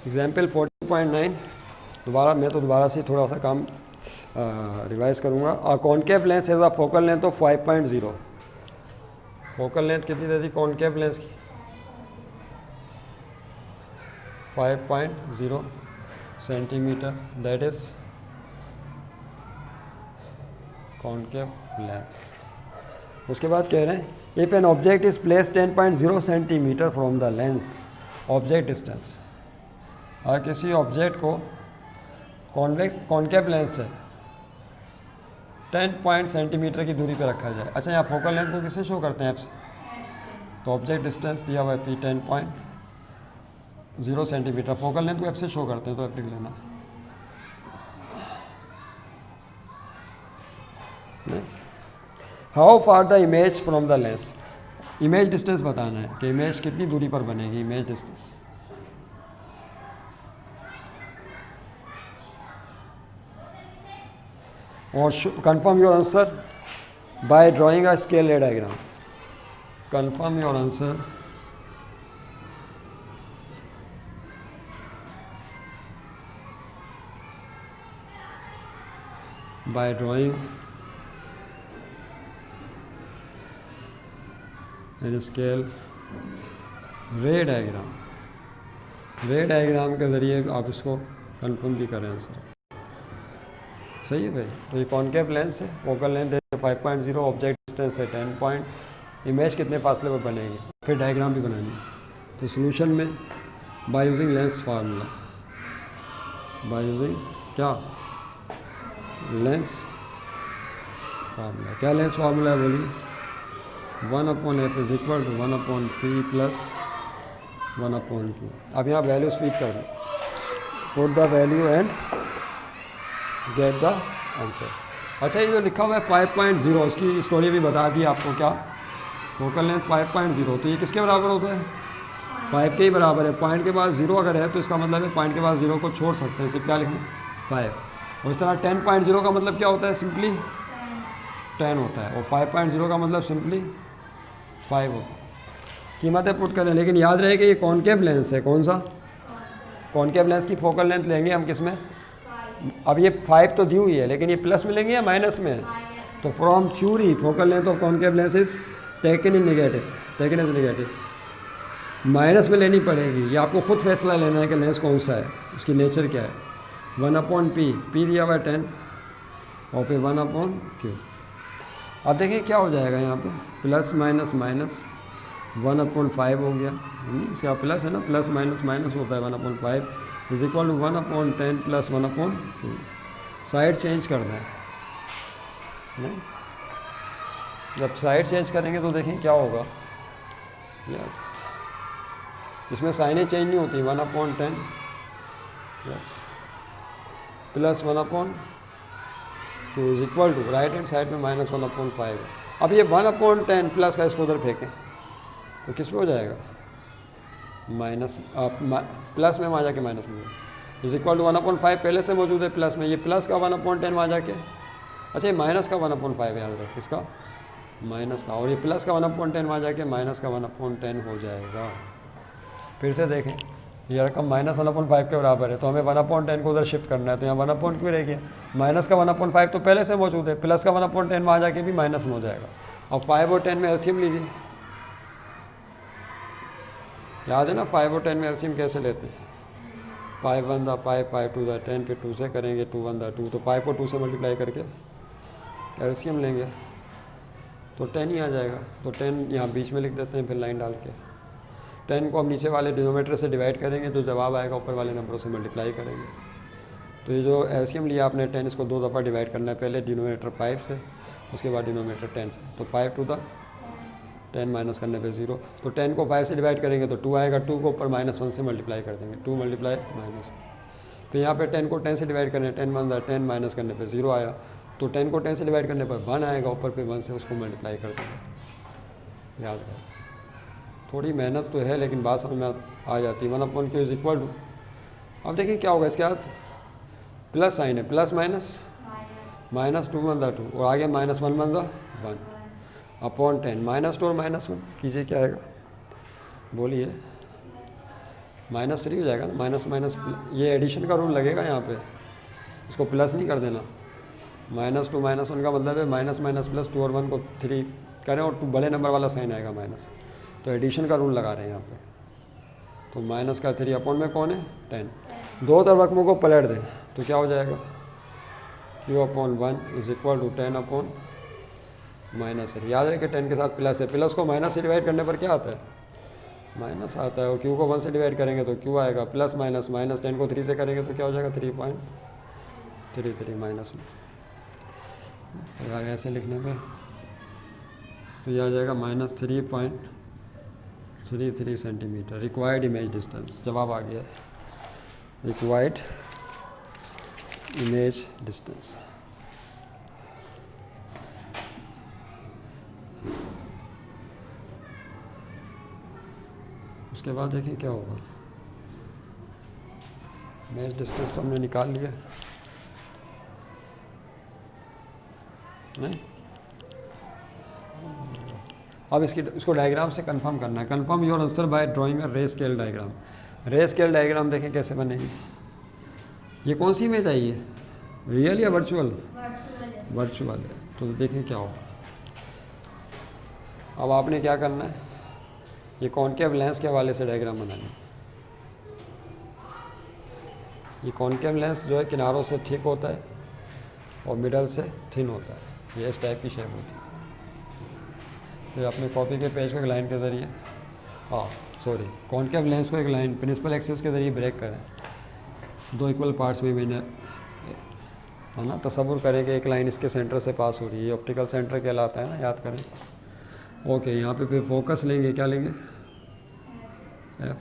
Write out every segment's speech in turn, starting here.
Example 40.9, दोबारा से थोड़ा सा काम रिवाइज करूँगा। कॉनकेव लेंस है focal length of 5.0। Focal length कितनी दे दी कॉनकेव लेंस की? 5.0 centimetre, that is concave lens. उसके बाद कह रहे हैं if an object is place 10.0 centimetre from the lens object distance. अगर किसी ऑब्जेक्ट को कॉनकेव लेंस से 10 सेंटीमीटर की दूरी पर रखा जाए। अच्छा, यहाँ फोकल लेंथ को किससे शो करते हैं? एफ से। तो ऑब्जेक्ट डिस्टेंस दिया हुआ है पी 10.0 सेंटीमीटर, फोकल लेंथ को एफ से शो करते हैं, तो एफ लिख लेना। How far the image from the lens, image distance बताना है कि इमेज कितनी दूरी पर बनेगी, इमेज डिस्टेंस। और confirm your answer by drawing a scale ray diagram. Confirm your answer by drawing a scale ray diagram. रे डायग्राम के ज़रिए आप इसको कंफर्म भी करें आंसर। सही है भाई। तो ये कॉनकेव लेंस है, फोकल लेंथ है 5.0, ऑब्जेक्ट डिस्टेंस है 10 पॉइंट, इमेज कितने फासले पर बनेगी, फिर डायग्राम भी बनानी। तो सोल्यूशन में by using lens formula, by using क्या लेंस फार्मूला। क्या लेंस फार्मूला है बोलिए? 1/f is equal to 1/p plus 1/q। अब यहाँ वैल्यूज फीड कर दें, put the value and get the answer. अच्छा, ये जो लिखा हुआ है 5.0, इसकी स्टोरी भी बता दी आपको। क्या फोकल लेंथ 5.0, तो ये किसके बराबर होता है? 5 के ही बराबर है। पॉइंट के बाद 0 अगर है तो इसका मतलब है पॉइंट के बाद 0 को छोड़ सकते हैं, इसे क्या लिखें 5। और इस तरह 10.0 का मतलब क्या होता है? सिंपली 10 होता है, और 5.0 का मतलब सिंपली 5 होता है। कीमतें पुट करें, लेकिन याद रहे कि ये कॉनकेव लेंस है। कौन सा? कॉनकेव लेंस की फोकल लेंथ लेंगे हम किस में? अब ये 5 तो दी हुई है, लेकिन ये प्लस में लेंगे या माइनस में? तो from theory focal length of concave lens is taken in negative, taken as negative, minus में लेनी पड़ेगी। ये आपको खुद फैसला लेना है कि लेंस कौन सा है, उसकी नेचर क्या है। 1/p, p दिया हुआ है 10, और फिर 1/q। अब देखिए क्या हो जाएगा यहाँ पे, प्लस माइनस माइनस 1/5 हो गया। इसका प्लस है ना, प्लस माइनस माइनस होता है 1/5 is equal to 1/10 plus 1/2। Side change करना है नहीं? जब साइड चेंज करेंगे तो देखें क्या होगा। यस, इसमें साइनें चेंज नहीं होती। 1/10 yes plus 1/2 is equal to right hand side में माइनस 1/5 है। अब ये 1/10 प्लस का इसको उधर फेंकें तो किस पे हो जाएगा? माइनस, प्लस में वहाँ जाके माइनस में इज इक्वल टू 1/5 पहले से मौजूद है प्लस में, ये प्लस का 1/10 वहाँ जाके, अच्छा ये माइनस का 1/5 याद रखें, इसका माइनस का, और ये प्लस का 1/10 वहाँ जाके माइनस का 1/10 हो जाएगा। फिर से देखें, ये रकम माइनस 1/5 के बराबर है, तो हमें 1/10 को उधर शिफ्ट करना है, तो यहाँ 1 क्यों रह गया? माइनस का 1/5 तो पहले से मौजूद है, प्लस का 1/10 वहाँ जाके भी माइनस में हो जाएगा। अब 5 और 10 में एलसीएम लीजिए, याद है ना 5 और 10 में एलसीएम कैसे लेते हैं? 5 1 द 5, 5 2 द 10, फिर 2 से करेंगे 2 1 द 2, तो 5 को 2 से मल्टीप्लाई करके एलसीएम लेंगे तो 10 ही आ जाएगा। तो 10 यहाँ बीच में लिख देते हैं, फिर लाइन डाल के 10 को हम नीचे वाले डिनोमीटर से डिवाइड करेंगे तो जवाब आएगा ऊपर वाले नंबरों से मल्टीप्लाई करेंगे। तो ये जो एलसीएम लिया आपने 10, इसको 2 दफ़ा डिवाइड करना है, पहले डिनोमीटर 5 से, उसके बाद डिनोमीटर 10 से। तो 5 2 द 10 माइनस करने पे 0, तो 10 को 5 से डिवाइड करेंगे तो 2 आएगा, 2 को ऊपर -1 से मल्टीप्लाई कर देंगे, 2 मल्टीप्लाई माइनस। फिर यहाँ पे 10 को 10 से डिवाइड करें, 10 1 10 माइनस करने पे 0 आया, तो 10 को 10 से डिवाइड करने पर 1 आएगा ऊपर, फिर 1 से उसको मल्टीप्लाई कर देंगे। याद रहे, थोड़ी मेहनत तो है लेकिन बात समझ में आ जाती है। 1/q इज इक्वल टू, अब देखिए क्या होगा, इसके बाद प्लस साइन है, प्लस माइनस माइनस 2 1 2, और आगे -1 1 1 (10) -2 और -1 कीजिए क्या आएगा, बोलिए -3 हो जाएगा ना, माइनस माइनस ये एडिशन का रूल लगेगा यहाँ पे, इसको प्लस नहीं कर देना। -2 -1 का मतलब है माइनस माइनस प्लस, 2 और 1 को 3 करें और 2 बड़े नंबर वाला साइन आएगा माइनस, तो एडिशन का रूल लगा रहे हैं यहाँ पे। तो माइनस का 3 अपॉन में कौन है 10, दो तरफ रकमों को पलट दें तो क्या हो जाएगा q/1 is equal to 10 upon -3। याद है कि 10 के साथ प्लस है, प्लस को माइनस से डिवाइड करने पर क्या आता है माइनस आता है, और q को 1 से डिवाइड करेंगे तो q आएगा प्लस माइनस, माइनस 10 को 3 से करेंगे तो क्या हो जाएगा 3.33 माइनस में। अगर ऐसे लिखने पे तो यह आ जाएगा -3.33 सेंटीमीटर। रिक्वायर्ड इमेज डिस्टेंस, जवाब आ गया, रिक्वायर्ड इमेज डिस्टेंस। उसके बाद देखिए क्या होगा, इमेज डिस्टेंस तो हमने निकाल लिया नहीं, अब इसको डायग्राम से कंफर्म करना है। Confirm your answer by drawing अ रे स्केल डायग्राम। रे स्केल डायग्राम देखें कैसे बनेगी। ये कौन सी इमेज आई है, रियल या वर्चुअल? वर्चुअल है। तो देखें क्या होगा। अब आपने क्या करना है, ये कॉनकेव लेंस के हवाले से डायग्राम बनाना है। ये कॉनकेव लेंस जो है किनारों से थिक होता है और मिडल से थिन होता है, ये इस टाइप की शेप होती है। तो अपने कॉपी के पेज को एक लाइन के ज़रिए कॉनकेव लेंस को एक लाइन प्रिंसिपल एक्सिस के ज़रिए ब्रेक करें, दो इक्वल पार्ट्स में मैंने है ना तसव्वुर करें कि एक लाइन इसके सेंटर से पास हो रही है, ये ऑप्टिकल सेंटर कहलाता है ना, याद करें। ओके, यहाँ पे फिर फोकस लेंगे, क्या लेंगे F,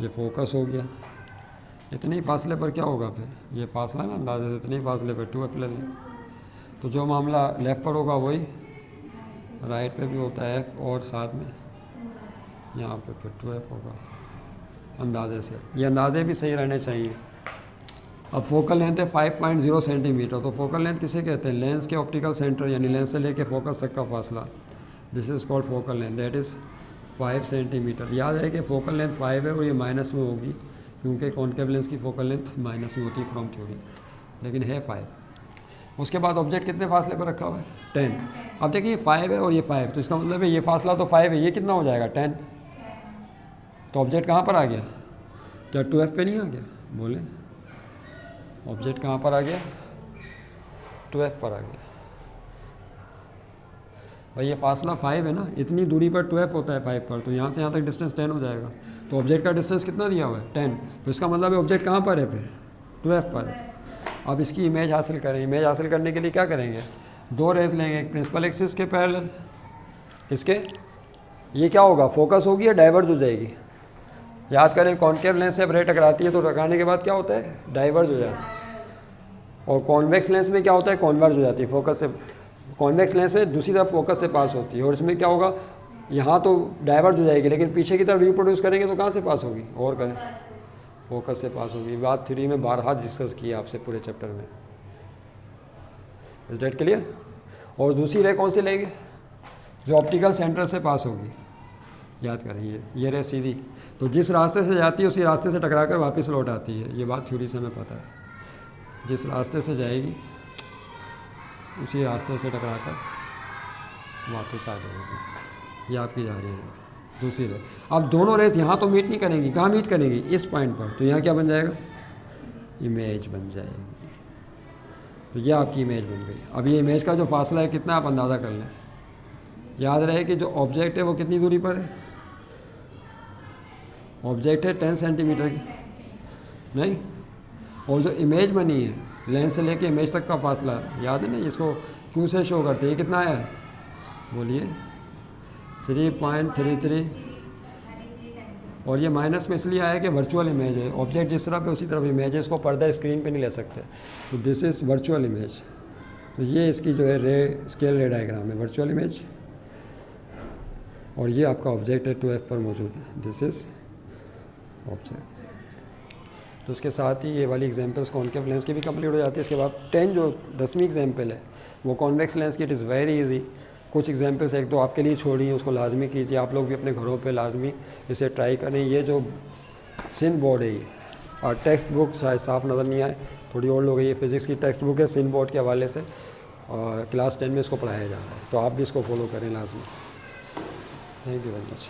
ये फोकस हो गया। इतने ही फासले पर क्या होगा फिर, ये फासला ना अंदाजे से इतने ही फासले पर 2F ले लेंगे। तो जो मामला लेफ़्ट पर होगा वही राइट पे भी होता है F, और साथ में यहाँ पे फिर 2F होगा अंदाजे से। ये अंदाजे भी सही रहने चाहिए। अब फोकल लेंथ है 5.0 सेंटीमीटर। तो फोकल लेंथ किसे कहते हैं, लेंस के ऑप्टिकल सेंटर यानी लेंस से लेके फोकस तक का फासला, this is called focal length, that is 5 centimetre. याद है कि फोकल लेंथ 5 है और ये माइनस में होगी क्योंकि कॉनकेव लेंस की फोकल लेंथ माइनस में होती है फ्रॉम थ्योरी, लेकिन है 5। उसके बाद ऑब्जेक्ट कितने फासले पर रखा हुआ है 10। अब देखिए 5 है और ये 5, तो इसका मतलब है ये फासला तो 5 है, ये कितना हो जाएगा 10। तो ऑब्जेक्ट कहाँ पर आ गया, क्या 2F पे नहीं आ गया, बोले ऑब्जेक्ट कहाँ पर आ गया 2F पर आ गया। भाई ये फासला 5 है ना, इतनी दूरी पर 2F होता है 5 पर, तो यहाँ से यहाँ तक डिस्टेंस 10 हो जाएगा। तो ऑब्जेक्ट का डिस्टेंस कितना दिया हुआ है 10, तो इसका मतलब है ऑब्जेक्ट कहाँ पर है फिर 2F पर है। अब इसकी इमेज हासिल करें। इमेज हासिल करने के लिए क्या करेंगे, दो रेज लेंगे, एक प्रिंसिपल एक्सिस के पैरेलल, इसके ये क्या होगा फोकस होगी या डाइवर्ज हो जाएगी। याद करें कॉनकेव लेंस से अब रे टकराती है तो टकराने के बाद क्या होता है डाइवर्ज हो जाता है, और कॉन्वेक्स लेंस में क्या होता है कॉन्वर्ज हो जाती है फोकस से। कॉन्वेक्स लेंस में दूसरी तरफ फोकस से पास होती है, और इसमें क्या होगा यहाँ तो डाइवर्ज हो जाएगी लेकिन पीछे की तरफ रिप्रोड्यूस करेंगे तो कहाँ से पास होगी, और करें फोकस से पास होगी। बात 3 में बारहा डिस्कस की है आपसे पूरे चैप्टर में, इज डेट क्लियर। और दूसरी रे कौन सी लेंगे, जो ऑप्टिकल सेंटर से पास होगी। याद करिए ये रे सीधी, तो जिस रास्ते से जाती है उसी रास्ते से टकरा कर वापस लौट आती है। ये बात थ्योरी से हमें पता है, जिस रास्ते से जाएगी उसी रास्ते से टकरा कर वापस आ जाएगी। ये आपकी जा रही है दूसरी रे। अब दोनों रेस यहाँ तो मीट नहीं करेंगी, कहाँ मीट करेंगी इस पॉइंट पर, तो यहाँ क्या बन जाएगा इमेज बन जाएगी। तो ये आपकी इमेज बन गई। अब ये इमेज का जो फासला है कितना आप अंदाज़ा कर लें। याद रहे कि जो ऑब्जेक्ट है वो कितनी दूरी पर है, ऑब्जेक्ट है 10 सेंटीमीटर की नहीं, और जो इमेज बनी है लेंस से लेके इमेज तक का फासला याद है ना, इसको क्यू से शो करते हैं। ये कितना है बोलिए 3.33, और ये माइनस में इसलिए आया कि वर्चुअल इमेज है, ऑब्जेक्ट जिस तरफ है उसी तरफ इमेज है, इसको पर्दा स्क्रीन पे नहीं ले सकते। तो दिस इज़ वर्चुअल इमेज। तो ये इसकी जो है रे स्केल रे डायग्राम है वर्चुअल इमेज, और ये आपका ऑब्जेक्ट है 2F पर मौजूद है, दिस इज़ ऑब्जेक्ट। तो उसके साथ ही ये वाली एग्जांपल्स कॉनकेव लेंस की भी कंप्लीट हो जाती है। इसके बाद 10 जो 10वीं एग्जांपल है वो कॉन्वेक्स लेंस की, इट इज़ वेरी इजी। कुछ एग्जाम्पल्स एक दो आपके लिए छोड़ी हैं, उसको लाजमी कीजिए। आप लोग भी अपने घरों पे लाजमी इसे ट्राई करें। ये जो सिन बोर्ड है ये, और टेक्स्ट बुक शायद साफ नज़र नहीं आए, थोड़ी और लोग, ये फिज़िक्स की टेक्स्ट बुक है सिन बोर्ड के हवाले से, और क्लास 10 में इसको पढ़ाया जा रहा है, तो आप भी इसको फॉलो करें लाजमी। Thank you very much.